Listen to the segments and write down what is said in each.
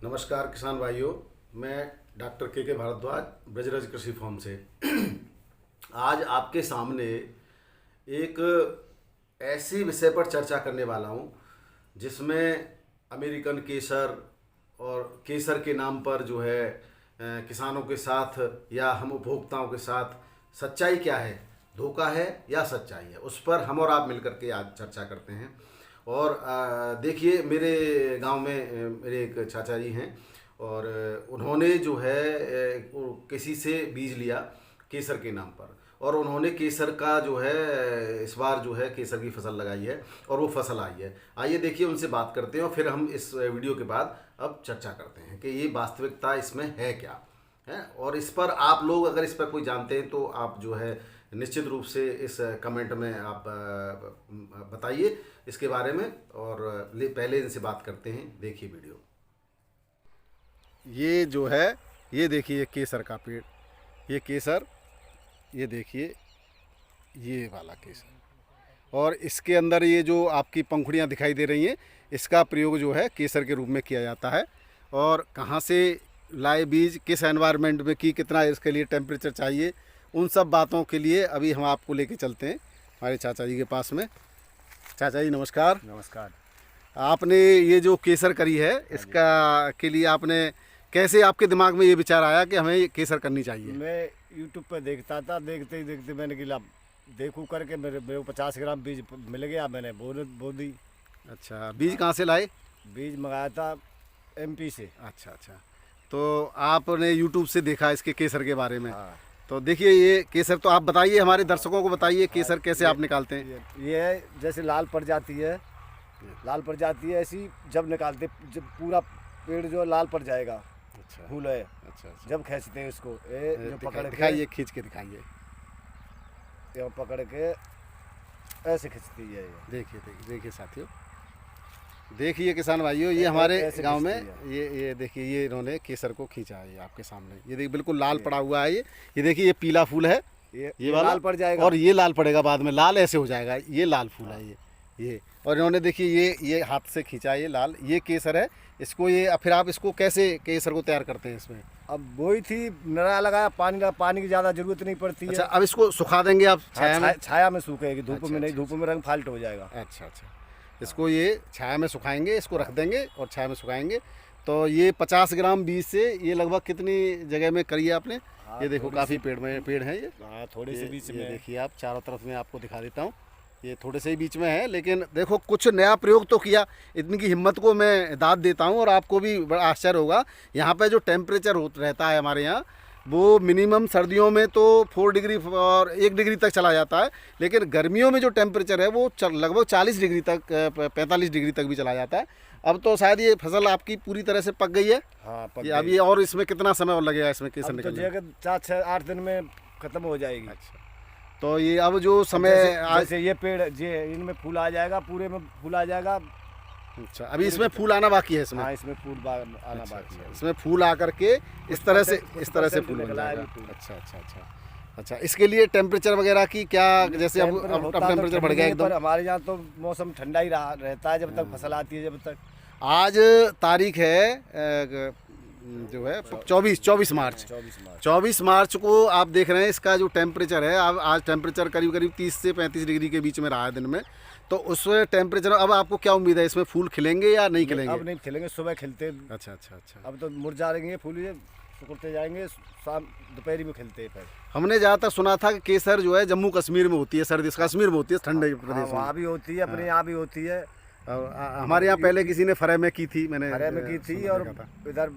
नमस्कार किसान भाइयों, मैं डॉक्टर के भारद्वाज ब्रजराज कृषि फार्म से। आज आपके सामने एक ऐसे विषय पर चर्चा करने वाला हूं जिसमें अमेरिकन केसर और केसर के नाम पर जो है किसानों के साथ या हम उपभोक्ताओं के साथ सच्चाई क्या है, धोखा है या सच्चाई है, उस पर हम और आप मिलकर के आज चर्चा करते हैं। और देखिए, मेरे गांव में मेरे एक चाचा जी हैं और उन्होंने जो है किसी से बीज लिया केसर के नाम पर, और उन्होंने केसर का जो है इस बार जो है केसर की फसल लगाई है और वो फसल आई है। आइए देखिए, उनसे बात करते हैं और फिर हम इस वीडियो के बाद अब चर्चा करते हैं कि ये वास्तविकता इसमें है क्या है। और इस पर आप लोग अगर इस पर कोई जानते हैं तो आप जो है निश्चित रूप से इस कमेंट में आप बताइए इसके बारे में। और पहले इनसे बात करते हैं, देखिए वीडियो। ये जो है, ये देखिए केसर का पेड़, ये केसर, ये देखिए ये वाला केसर, और इसके अंदर ये जो आपकी पंखुड़ियाँ दिखाई दे रही हैं, इसका प्रयोग जो है केसर के रूप में किया जाता है। और कहाँ से लाए बीज, किस एनवायरनमेंट में की, कितना इसके लिए टेम्परेचर चाहिए, उन सब बातों के लिए अभी हम आपको लेके चलते हैं हमारे चाचा जी के पास में। चाचा जी नमस्कार। नमस्कार। आपने ये जो केसर करी है, इसका के लिए आपने कैसे, आपके दिमाग में ये विचार आया कि हमें ये केसर करनी चाहिए? मैं यूट्यूब पे देखता था, देखते ही देखते मैंने गिला देखूँ करके मेरे को 50 ग्राम बीज मिल गया, मैंने बो दी। अच्छा, बीज कहाँ से लाए? बीज मंगाया था MP से। अच्छा अच्छा, तो आपने यूट्यूब से देखा इसके केसर के बारे में। हाँ। तो देखिए ये केसर, तो आप बताइए, हमारे दर्शकों को बताइए केसर कैसे आप निकालते हैं। ये जैसे लाल पड़ जाती है, ऐसी जब निकालते, जब पूरा पेड़ जो लाल पड़ जाएगा, अच्छा फूल है, अच्छा अच्छा, जब खींचते हैं उसको, जो पकड़ के दिखाइए, खींच के दिखाइए। ये पकड़ के ऐसे खींचती है। देखिए देखिए देखिए साथियों, देखिए किसान भाइयों, ये हमारे गांव में ये देखिए, ये इन्होंने केसर को खींचा है, ये आपके सामने, ये देखिए बिल्कुल लाल पड़ा हुआ है। ये देखिए, ये पीला फूल है, ये वाला लाल पड़ जाएगा और ये लाल पड़ेगा बाद में, लाल ऐसे हो जाएगा। ये लाल फूल है ये। और इन्होंने देखिए ये हाथ से खींचा है, ये लाल, ये केसर है। इसको ये फिर आप इसको कैसे केसर को तैयार करते हैं इसमें? अब बोई थी, नरा लगाया, पानी की ज़्यादा जरूरत नहीं पड़ती है। अच्छा, अब इसको सुखा देंगे आप छाया में? छाया में सूखेगी, धूप में नहीं, अच्छा, धूप में रंग फाल्ट हो जाएगा। अच्छा अच्छा, इसको ये छाया में सुखाएंगे, इसको रख देंगे और छाया में सुखाएंगे। तो ये 50 ग्राम बीज से ये लगभग कितनी जगह में करी है आपने? ये देखो काफ़ी पेड़ है ये। हाँ, थोड़े से बीच में देखिए, आप चारों तरफ में आपको दिखा देता हूँ, ये थोड़े से ही बीच में है, लेकिन देखो कुछ नया प्रयोग तो किया। इतनी की हिम्मत को मैं दाद देता हूँ, और आपको भी बड़ा आश्चर्य होगा। यहाँ पे जो टेम्परेचर रहता है हमारे यहाँ, वो मिनिमम सर्दियों में तो 4 डिग्री और 1 डिग्री तक चला जाता है, लेकिन गर्मियों में जो टेम्परेचर है वो लगभग 40 डिग्री तक, 45 डिग्री तक भी चला जाता है। अब तो शायद ये फसल आपकी पूरी तरह से पक गई है। हाँ, पक गई। अब ये, और इसमें कितना समय और लगेगा इसमें केसर निकलने में? 4-8 दिन में ख़त्म हो जाएगी। अच्छा, तो ये अब जो समय जैसे ये पेड़, इनमें फूल आ जाएगा, पूरे में फूल आ जाएगा। अच्छा, अभी इसमें फूल आना बाकी है इसमें? हाँ, इसमें फूल आना बाकी है। इसमें फूल आकर के इस तरह से फूल बन जाएगा। अच्छा अच्छा अच्छा अच्छा, इसके लिए टेम्परेचर वगैरह की क्या, जैसे अब टेम्परेचर बढ़ गया एकदम? हमारे यहाँ तो मौसम ठंडा ही रहता है जब तक फसल आती है। जब तक आज तारीख है जो है 24 मार्च को आप देख रहे हैं इसका जो टेम्परेचर है। अब आज टेम्परेचर करीब 30 से 35 डिग्री के बीच में रहा है दिन में। तो उस टेम्परेचर, अब आपको क्या उम्मीद है, इसमें फूल खिलेंगे या नहीं खिलेंगे? अब नहीं खिलेंगे, सुबह खिलते। अच्छा अच्छा अच्छा, अब तो मुरझा रहेंगे फूल, ये सुखते जाएंगे, शाम दोपहरी में खिलते हैं। फिर हमने ज़्यादातर सुना था कि केसर जो है जम्मू कश्मीर में होती है, सर्दी कश्मीर में होती है, ठंडे प्रदेश में। वहाँ भी होती है, अपने यहाँ भी होती है। हमारे यहाँ पहले किसी ने फरे में की थी, मैंने फरे में की थी, और इधर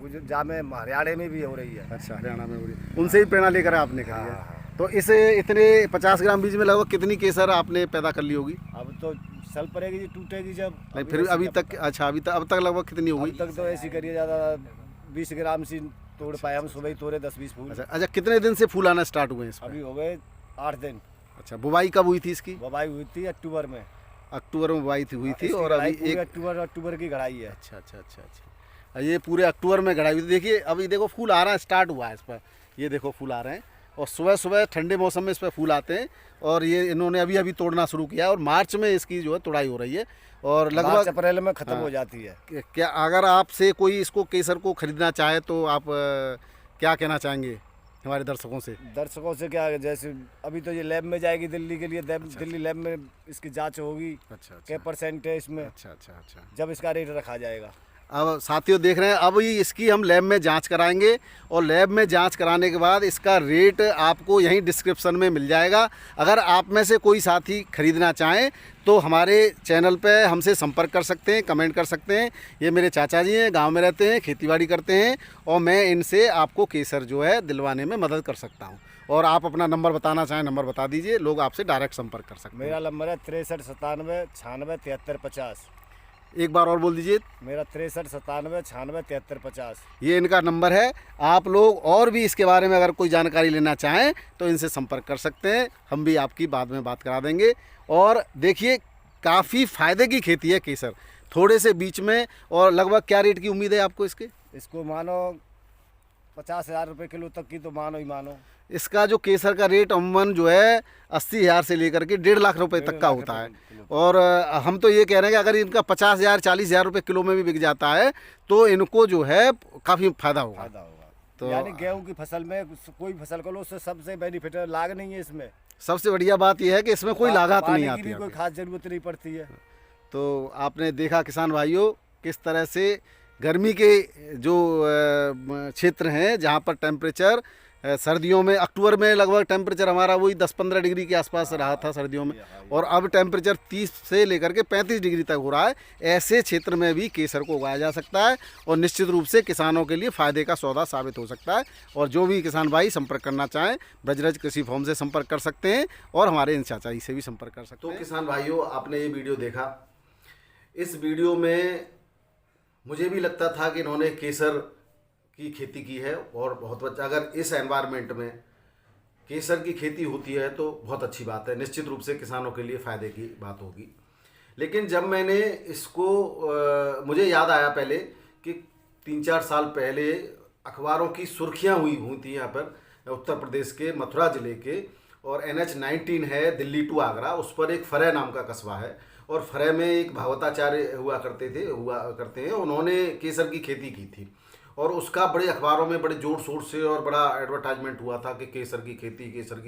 हरियाणा में भी हो रही है। अच्छा, हरियाणा में हो रही है, उनसे ही प्रेरणा लेकर आपने करी है। तो इसे इतने 50 ग्राम बीज में लगभग कितनी केसर आपने पैदा कर ली होगी? अब तो सल पड़ेगी जी, टूटेगी जब। नहीं, फिर अभी तक, अच्छा अब तक लगभग कितनी होगी? अभी तक तो ऐसी करिए, ज़्यादा 20 ग्राम से तोड़ पाए हम, सुबह ही तोड़े 10-20 फूल। अच्छा, कितने दिन से फूल आना स्टार्ट हुए इसमें? अभी हो गए 8 दिन। अच्छा, बुवाई कब हुई थी इसकी? बुवाई हुई थी अक्टूबर में। अक्टूबर में बुवाई हुई थी, और अभी एक अक्टूबर की गढ़ाई है। अच्छा अच्छा अच्छा अच्छा, ये पूरे अक्टूबर में गढ़ाई हुई थी। देखिए, अभी देखो फूल आ रहा है, स्टार्ट हुआ है इस पर, ये देखो फूल आ रहे हैं। और सुबह सुबह ठंडे मौसम में इस पर फूल आते हैं। और ये इन्होंने अभी अभी तोड़ना शुरू किया और मार्च में इसकी जो है तुड़ाई हो रही है और मार्च लगभग अप्रैल में ख़त्म हो जाती है। क्या अगर आपसे कोई इसको केसर को खरीदना चाहे तो आप क्या कहना चाहेंगे हमारे दर्शकों से? दर्शकों से क्या, जैसे अभी तो ये लैब में जाएगी दिल्ली के लिए, दिल्ली लैब में इसकी जांच होगी, अच्छा क्या परसेंट है इसमें, अच्छा अच्छा अच्छा। जब इसका रेट रखा जाएगा। अब साथियों देख रहे हैं, अब ये इसकी हम लैब में जांच कराएंगे और लैब में जांच कराने के बाद इसका रेट आपको यहीं डिस्क्रिप्शन में मिल जाएगा। अगर आप में से कोई साथी खरीदना चाहें तो हमारे चैनल पे हमसे संपर्क कर सकते हैं, कमेंट कर सकते हैं। ये मेरे चाचा जी हैं, गांव में रहते हैं, खेतीबाड़ी करते हैं और मैं इनसे आपको केसर जो है दिलवाने में मदद कर सकता हूँ। और आप अपना नंबर बताना चाहें, नंबर बता दीजिए, लोग आपसे डायरेक्ट संपर्क कर सकते हैं। मेरा नंबर है 63 97 96 73 50। एक बार और बोल दीजिए। मेरा 63 97 96 73 50। ये इनका नंबर है। आप लोग और भी इसके बारे में अगर कोई जानकारी लेना चाहें तो इनसे संपर्क कर सकते हैं, हम भी आपकी बाद में बात करा देंगे। और देखिए काफ़ी फ़ायदे की खेती है केसर, थोड़े से बीच में। और लगभग क्या रेट की उम्मीद है आपको इसके? इसको मानो 50,000 रुपये किलो तक की तो मानो ही मानो। इसका जो केसर का रेट अमूमन जो है 80,000 से लेकर के 1.5 लाख रुपए तक का होता है। और हम तो ये कह रहे हैं कि अगर इनका 50,000 40,000 रुपये किलो में भी बिक जाता है तो इनको जो है काफ़ी फायदा होगा। तो यानी गेहूं की फसल में कोई फसल कर लो उससे सबसे बेनिफिट है, लाग नहीं है इसमें। सबसे बढ़िया बात यह है कि इसमें कोई लागत नहीं आती है, कोई खास जरूरत नहीं पड़ती है। तो आपने देखा किसान भाइयों किस तरह से गर्मी के जो क्षेत्र हैं जहाँ पर टेम्परेचर सर्दियों में अक्टूबर में लगभग टेम्परेचर हमारा वही 10-15 डिग्री के आसपास रहा था सर्दियों में, और अब टेम्परेचर 30 से लेकर के 35 डिग्री तक हो रहा है। ऐसे क्षेत्र में भी केसर को उगाया जा सकता है और निश्चित रूप से किसानों के लिए फ़ायदे का सौदा साबित हो सकता है। और जो भी किसान भाई संपर्क करना चाहें ब्रजराज कृषि फार्म से संपर्क कर सकते हैं और हमारे इन चाचा जी से भी संपर्क कर सकते हैं। तो किसान भाइयों आपने ये वीडियो देखा, इस वीडियो में मुझे भी लगता था कि इन्होंने केसर की खेती की है और बहुत अच्छा, अगर इस एनवायरनमेंट में केसर की खेती होती है तो बहुत अच्छी बात है, निश्चित रूप से किसानों के लिए फ़ायदे की बात होगी। लेकिन जब मैंने इसको मुझे याद आया पहले कि 3-4 साल पहले अखबारों की सुर्खियां हुई थी यहाँ पर उत्तर प्रदेश के मथुरा ज़िले के, और NH-19 है दिल्ली टू आगरा, उस पर एक फरह नाम का कस्बा है और फरह में एक भागवताचार्य हुआ करते हैं, उन्होंने केसर की खेती की थी और उसका बड़े अखबारों में बड़े जोर शोर से और बड़ा एडवर्टाइजमेंट हुआ था कि केसर की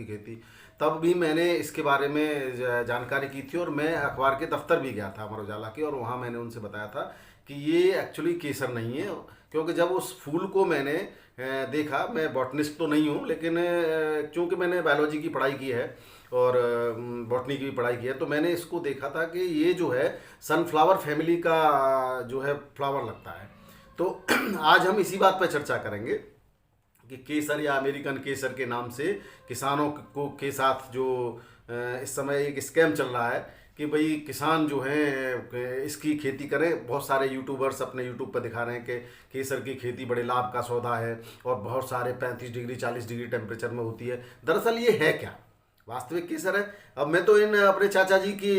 खेती। तब भी मैंने इसके बारे में जानकारी की थी और मैं अखबार के दफ्तर भी गया था अमर उजाला के, और वहाँ मैंने उनसे बताया था कि ये एक्चुअली केसर नहीं है। क्योंकि जब उस फूल को मैंने देखा, मैं बॉटनिस्ट तो नहीं हूँ लेकिन क्योंकि मैंने बायोलॉजी की पढ़ाई की है और बॉटनी की भी पढ़ाई की है, तो मैंने इसको देखा था कि ये जो है सनफ्लावर फैमिली का जो है फ्लावर लगता है। तो आज हम इसी बात पर चर्चा करेंगे कि केसर या अमेरिकन केसर के नाम से किसानों को के साथ जो इस समय एक स्कैम चल रहा है कि भाई किसान जो हैं इसकी खेती करें। बहुत सारे यूट्यूबर्स अपने यूट्यूब पर दिखा रहे हैं कि केसर की खेती बड़े लाभ का सौदा है और बहुत सारे 35 डिग्री 40 डिग्री टेम्परेचर में होती है। दरअसल ये है क्या, वास्तविक केसर है? अब मैं तो इन अपने चाचा जी की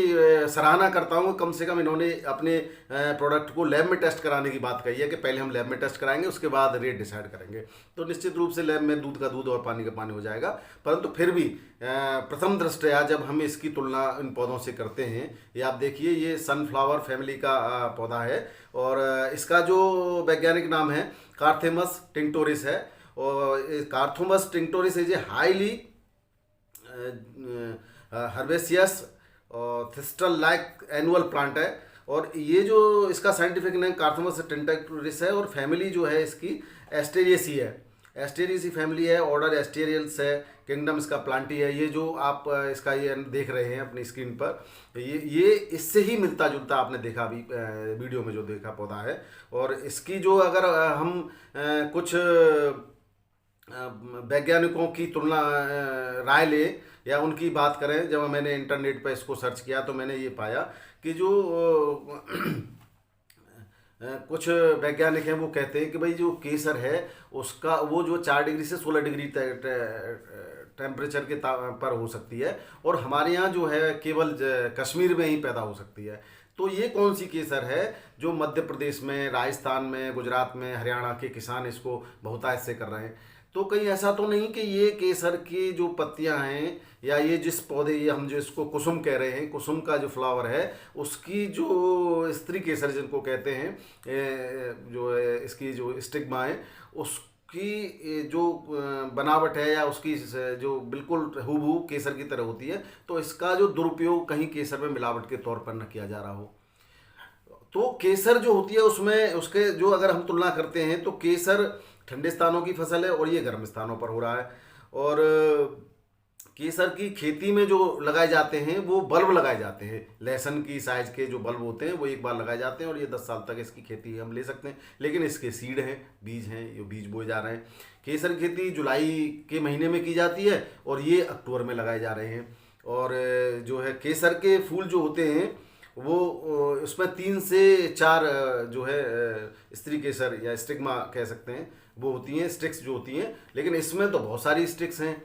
सराहना करता हूँ, कम से कम इन्होंने अपने प्रोडक्ट को लैब में टेस्ट कराने की बात कही है कि पहले हम लैब में टेस्ट कराएंगे उसके बाद रेट डिसाइड करेंगे। तो निश्चित रूप से लैब में दूध का दूध और पानी का पानी हो जाएगा, परंतु फिर भी प्रथम दृष्टया जब हम इसकी तुलना इन पौधों से करते हैं, ये आप देखिए ये सनफ्लावर फैमिली का पौधा है और इसका जो वैज्ञानिक नाम है कार्थेमस टिंक्टोरिस है। और कार्थोमस टिंक्टोरिस इज ए हाईली हर्बेसियस और थिस्टल लाइक एनुअल प्लांट है। और ये जो इसका साइंटिफिक नेम कार्थोमस टिंक्टोरिस है और फैमिली जो है इसकी एस्टेरियसी है, एस्टेरियसी फैमिली है, ऑर्डर एस्टेरियल्स है, किंगडम इसका प्लांटी है। ये जो आप इसका ये देख रहे हैं अपनी स्क्रीन पर, ये इससे ही मिलता जुलता आपने देखा अभी वीडियो में जो देखा पौधा है। और इसकी जो अगर हम कुछ वैज्ञानिकों की तुलना राय ले या उनकी बात करें, जब मैंने इंटरनेट पर इसको सर्च किया तो मैंने ये पाया कि जो कुछ वैज्ञानिक हैं वो कहते हैं कि भाई जो केसर है उसका वो जो 4 डिग्री से 16 डिग्री टेम्परेचर के पर हो सकती है और हमारे यहाँ जो है केवल कश्मीर में ही पैदा हो सकती है। तो ये कौन सी केसर है जो मध्य प्रदेश में, राजस्थान में, गुजरात में, हरियाणा के किसान इसको बहुतायत से कर रहे हैं? तो कहीं ऐसा तो नहीं कि ये केसर की जो पत्तियां हैं या ये जिस पौधे, ये हम जो इसको कुसुम कह रहे हैं, कुसुम का जो फ्लावर है उसकी जो स्त्री केसर जिनको कहते हैं, जो है इसकी जो स्टिग्मा है उसकी जो बनावट है या उसकी जो बिल्कुल हूबहू केसर की तरह होती है, तो इसका जो दुरुपयोग कहीं केसर में मिलावट के तौर पर न किया जा रहा हो। तो केसर जो होती है उसमें उसके जो अगर हम तुलना करते हैं तो केसर ठंडे स्थानों की फसल है और ये गर्म स्थानों पर हो रहा है। और केसर की खेती में जो लगाए जाते हैं वो बल्ब लगाए जाते हैं, लहसुन की साइज के जो बल्ब होते हैं वो एक बार लगाए जाते हैं और ये 10 साल तक इसकी खेती हम ले सकते हैं। लेकिन इसके सीड हैं, बीज हैं, ये बीज बोए जा रहे हैं। केसर की खेती जुलाई के महीने में की जाती है और ये अक्टूबर में लगाए जा रहे हैं। और जो है केसर के फूल जो होते हैं वो उसमें 3 से 4 जो है स्त्री केसर या स्टिग्मा कह सकते हैं वो होती हैं, स्टिक्स जो होती हैं। लेकिन इसमें तो बहुत सारी स्टिक्स हैं।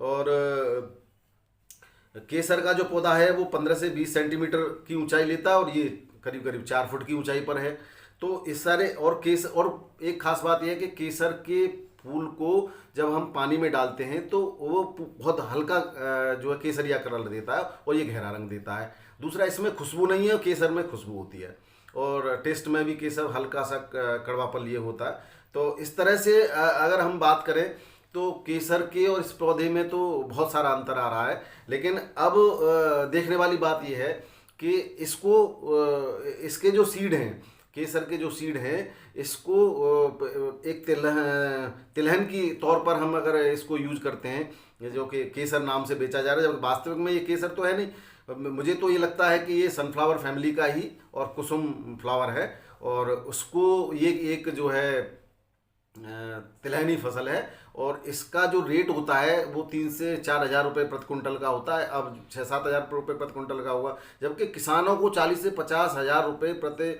और केसर का जो पौधा है वो 15 से 20 सेंटीमीटर की ऊंचाई लेता है और ये करीब करीब 4 फुट की ऊंचाई पर है। तो इस सारे और केसर, और एक खास बात यह है कि केसर के फूल को जब हम पानी में डालते हैं तो वो बहुत हल्का जो है केसरिया कलर देता है और ये गहरा रंग देता है। दूसरा, इसमें खुशबू नहीं है, केसर में खुशबू होती है और टेस्ट में भी केसर हल्का सा कड़वापन लिए होता है। तो इस तरह से अगर हम बात करें तो केसर के और इस पौधे में तो बहुत सारा अंतर आ रहा है। लेकिन अब देखने वाली बात यह है कि इसको इसके जो सीड हैं, केसर के जो सीड हैं, इसको एक तिलहन की तौर पर हम अगर इसको यूज करते हैं जो कि केसर नाम से बेचा जा रहा है, जब वास्तविक में ये केसर तो है नहीं। मुझे तो ये लगता है कि ये सनफ्लावर फैमिली का ही और कुसुम फ्लावर है और उसको ये एक जो है तिलहनी फसल है। और इसका जो रेट होता है वो 3 से 4 हज़ार रुपये प्रति कुंटल का होता है। अब 6-7 हज़ार रुपये प्रति कुंटल का होगा, जबकि किसानों को 40 से 50 हज़ार रुपये प्रति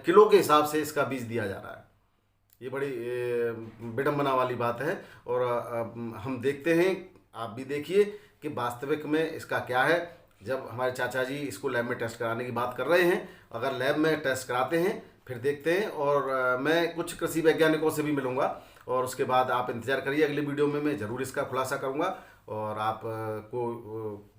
किलो के हिसाब से इसका बीज दिया जा रहा है। ये बड़ी विडंबना वाली बात है। और हम देखते हैं, आप भी देखिए कि वास्तविक में इसका क्या है। जब हमारे चाचा जी इसको लैब में टेस्ट कराने की बात कर रहे हैं, अगर लैब में टेस्ट कराते हैं फिर देखते हैं। और मैं कुछ कृषि वैज्ञानिकों से भी मिलूंगा और उसके बाद आप इंतज़ार करिए, अगली वीडियो में मैं ज़रूर इसका खुलासा करूंगा। और आप को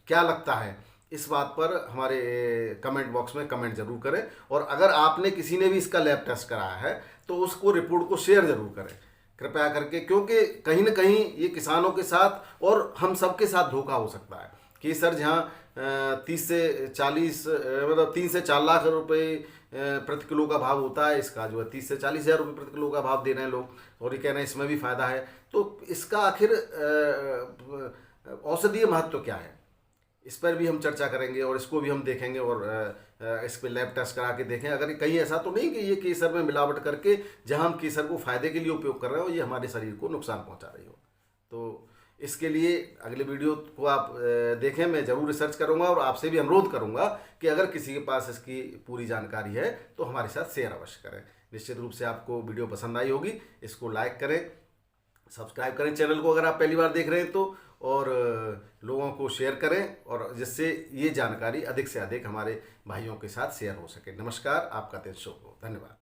क्या लगता है इस बात पर हमारे कमेंट बॉक्स में कमेंट ज़रूर करें। और अगर आपने किसी ने भी इसका लैब टेस्ट कराया है तो उसको रिपोर्ट को शेयर ज़रूर करें कृपया करके, क्योंकि कहीं ना कहीं ये किसानों के साथ और हम सबके साथ धोखा हो सकता है। केसर जहाँ 30 से 40 मतलब 3 से 4 लाख रुपए प्रति किलो का भाव होता है, इसका जो है 30 से 40 हज़ार रुपये प्रति किलो का भाव दे रहे हैं लोग और ये कह रहे हैं इसमें भी फ़ायदा है। तो इसका आखिर औषधीय महत्व क्या है, इस पर भी हम चर्चा करेंगे और इसको भी हम देखेंगे और इस पर लैब टेस्ट करा के देखें। अगर कहीं ऐसा तो नहीं कि ये केसर में मिलावट करके जहां हम केसर को फ़ायदे के लिए उपयोग कर रहे हो ये हमारे शरीर को नुकसान पहुंचा रही हो। तो इसके लिए अगले वीडियो को आप देखें, मैं ज़रूर रिसर्च करूंगा और आपसे भी अनुरोध करूंगा कि अगर किसी के पास इसकी पूरी जानकारी है तो हमारे साथ शेयर अवश्य करें। निश्चित रूप से आपको वीडियो पसंद आई होगी। इसको लाइक करें, सब्सक्राइब करें चैनल को अगर आप पहली बार देख रहे हैं तो, और लोगों को शेयर करें और जिससे ये जानकारी अधिक से अधिक हमारे भाइयों के साथ शेयर हो सके। नमस्कार, आपका दिन शुभ हो। धन्यवाद।